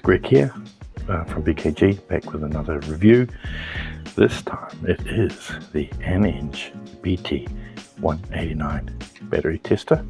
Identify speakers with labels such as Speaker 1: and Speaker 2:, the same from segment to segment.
Speaker 1: Greg here from BKG, back with another review. This time it is the Aneng BT189 battery tester.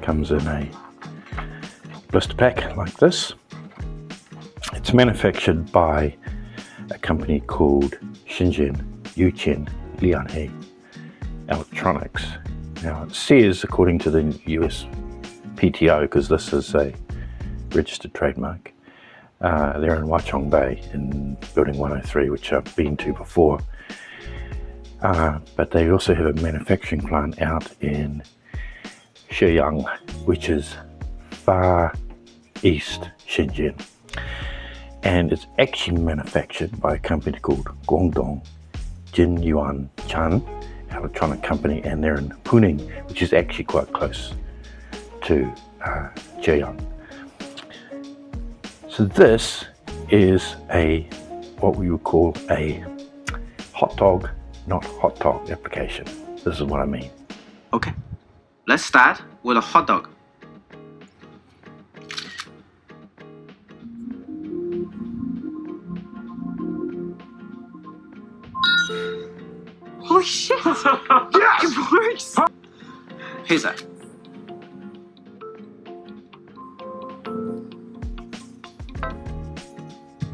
Speaker 1: Comes in a blister pack like this. It's manufactured by a company called Shenzhen Yuchen Lianhe Electronics. Now it says, according to the US PTO, because this is a registered trademark, they're in Wachong Bay in building 103, which I've been to before, but they also have a manufacturing plant out in Sheyang, which is far east Shenzhen, and it's actually manufactured by a company called Guangdong Jinyuan Chan Electronic Company, and they're in Puning, which is actually quite close to Sheyang. So this is what we would call a hot dog, not hot dog application. This is what I mean.
Speaker 2: Okay, let's start with a hot dog. Holy shit! Yeah, it works! Hey, sir.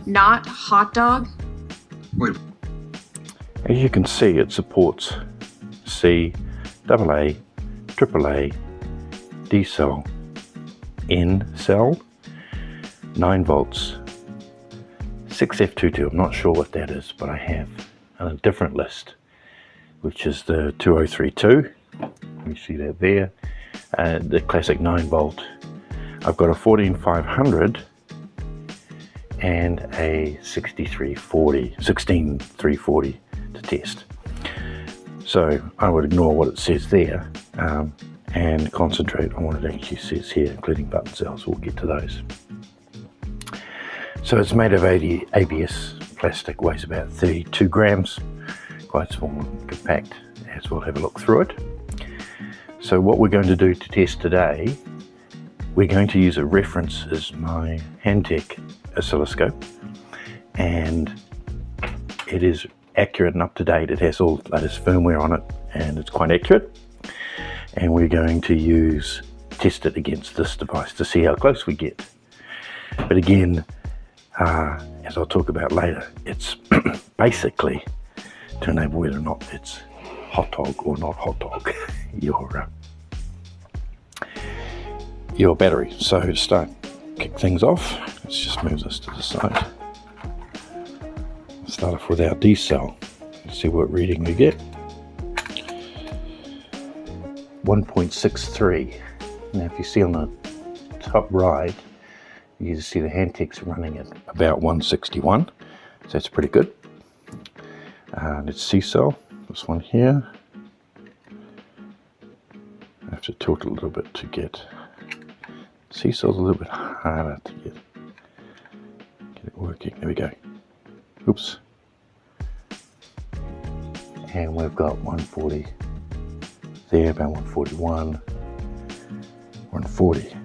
Speaker 3: Not hot dog?
Speaker 2: Wait.
Speaker 1: As you can see, it supports C, AA, AAA, D cell, N cell, 9 volts, 6F22. I'm not sure what that is, but I have a different list, which is the 2032. You see that there, the classic 9 volt. I've got a 14500 and a 16340 to test. So I would ignore what it says there and concentrate on what it actually says here, including button cells. We'll get to those. So it's made of ABS plastic, weighs about 32 grams, quite small and compact, as we'll have a look through it. So what we're going to do to test today, we're going to use a reference as my Handtech oscilloscope, and it is accurate and up to date. It has all the latest firmware on it, and it's quite accurate. And we're going to test it against this device to see how close we get. But again, as I'll talk about later, it's basically to enable whether or not it's hot dog or not hot dog your battery. So to start, kick things off, let's just move this to the side. Start off with our D cell. Let's see what reading we get. 1.63. Now if you see on the top right, you can see the Handtech's running at about 161, so that's pretty good. It's C cell, this one here. I have to tilt a little bit to get C cell's a little bit harder to get it working. There we go. Oops. And we've got 140 there, about 141, 140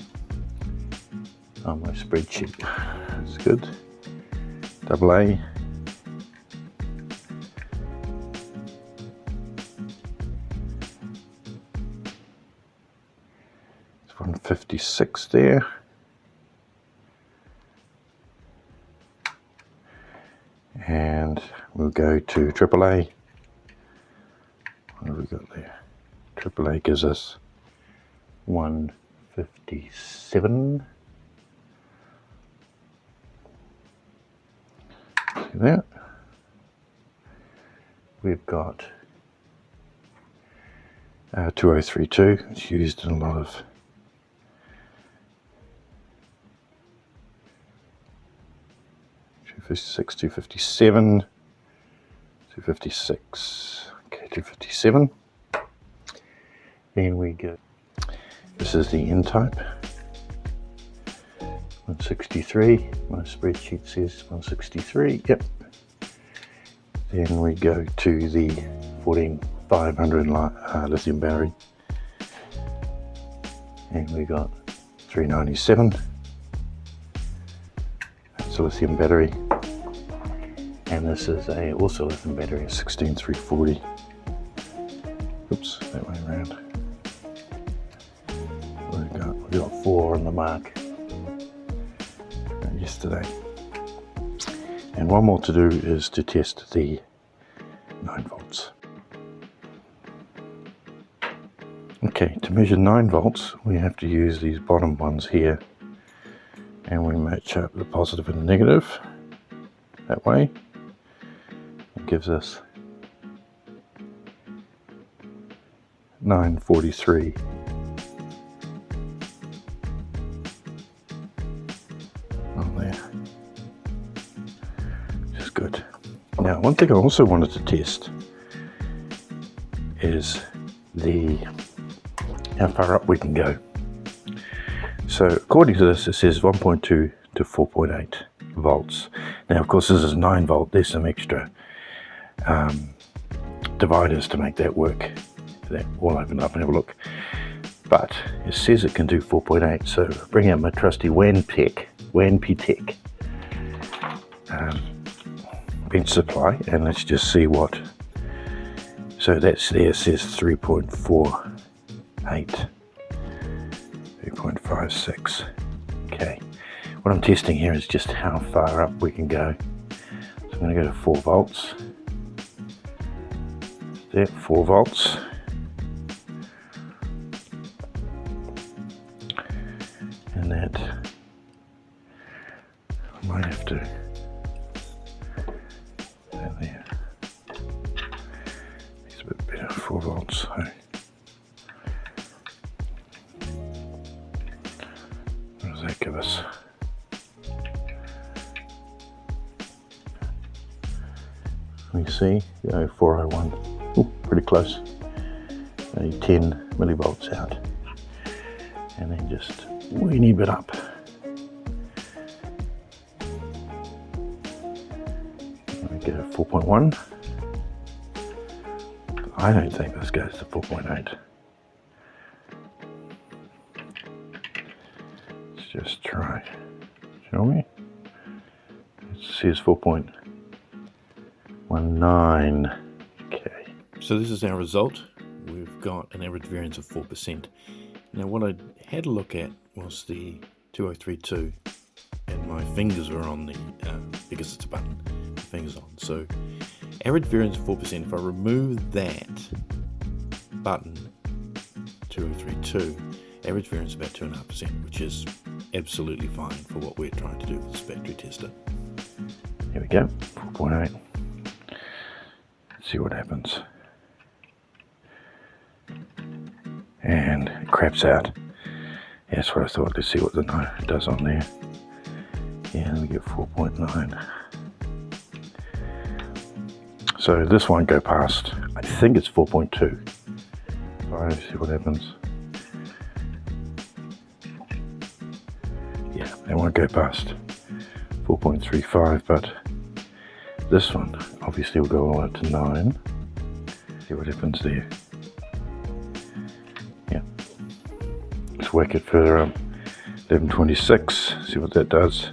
Speaker 1: on my spreadsheet. That's good. AA. It's 156 there. And we'll go to AAA. What have we got there? AAA gives us 157. See that? We've got 2032. It's used in a lot of .256, 257, 256, okay, 257. Then we go, this is the N-type, 163, my spreadsheet says 163, yep. Then we go to the 14500 lithium battery, and we got 397. It's a lithium battery, and this is also lithium battery, a 16340. Oops, that way around. We got 4 on the mark yesterday, and one more to do is to test the 9 volts. Okay, to measure 9 volts, we have to use these bottom ones here, and we match up the positive and the negative that way. It gives us 943. On there, which is good. Now, one thing I also wanted to test is how far up we can go. So according to this, it says 1.2 to 4.8 volts. Now, of course, this is 9 volt. There's some extra dividers to make that work. That will open up and have a look. But it says it can do 4.8. So bring out my trusty WANPTEC bench supply, and let's just see what. So that's there. It says 3.48. 3.56. Okay, what I'm testing here is just how far up we can go. So I'm going to go to 4 volts. There, 4 volts. And that I might have to. There. It's a bit better, 4 volts. So. What does that give us? We see 401. Ooh, pretty close. Only 10 millivolts out. And then just a weeny bit up. We get a 4.1. I don't think this goes to 4.8. Let's just try. Show me. It says 4.19. Okay. So this is our result. We've got an average variance of 4%. Now what I had a look at was the 2032, and my fingers were on the, because it's a button, my fingers on. So average variance of 4%, if I remove that button, 2032, average variance is about 2.5%, which is absolutely fine for what we're trying to do with this battery tester. Here we go, 4.8. Let's see what happens. And it craps out. Yeah, that's what I thought. Let's see what the no does on there. Yeah, we get 4.9. So this won't go past, I think it's 4.2. Let's see what happens. Yeah, it won't go past 4.35, but this one obviously will go all up to 9. See what happens there. Yeah, let's whack it further up. 1126, see what that does.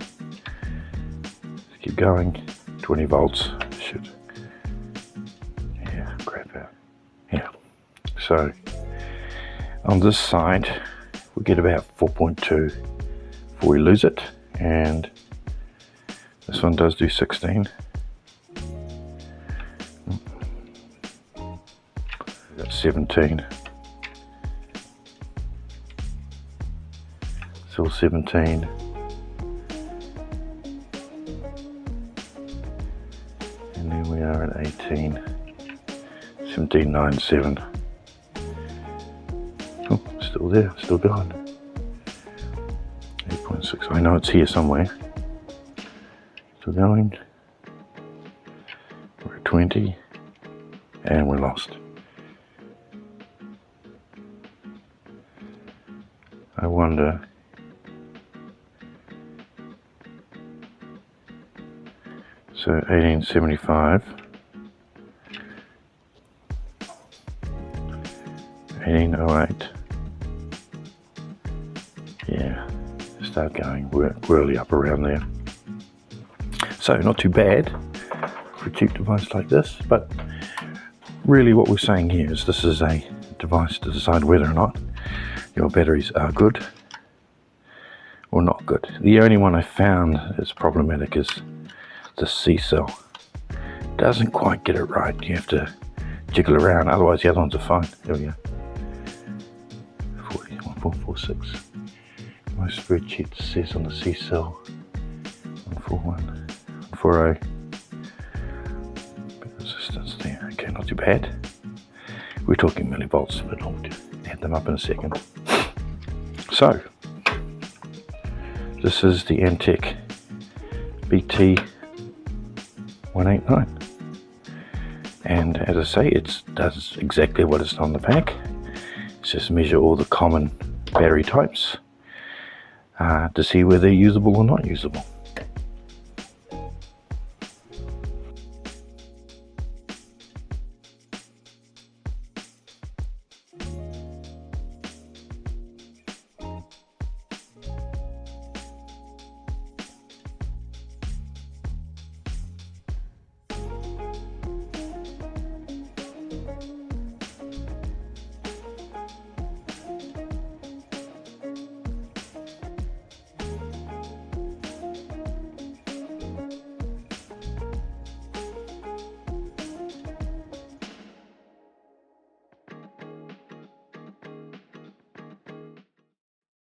Speaker 1: Let's keep going. 20 volts should, yeah, crap out. Yeah, so on this side we get about 4.2 before we lose it, and this one does do 16. We've got 17. Still 17. And then we are at 18. 17.97. Oh, still there, still going. 8.6. I know it's here somewhere. Still going. We're at 20. And we're lost. I wonder. So 1875, 1808, yeah, start going, we're really up around there. So not too bad for a cheap device like this, but really what we're saying here is this is a device to decide whether or not your batteries are good or not good. The only one I found is problematic is the C cell. Doesn't quite get it right. You have to jiggle around, otherwise the other ones are fine. There we go. 1446. My spreadsheet says on the C cell 141, 140. Bit of resistance there. Okay, not too bad. We're talking millivolts, but I'll add them up in a second. So, this is the Aneng BT189. And as I say, it does exactly what is on the pack. It's just measure all the common battery types to see whether they're usable or not usable.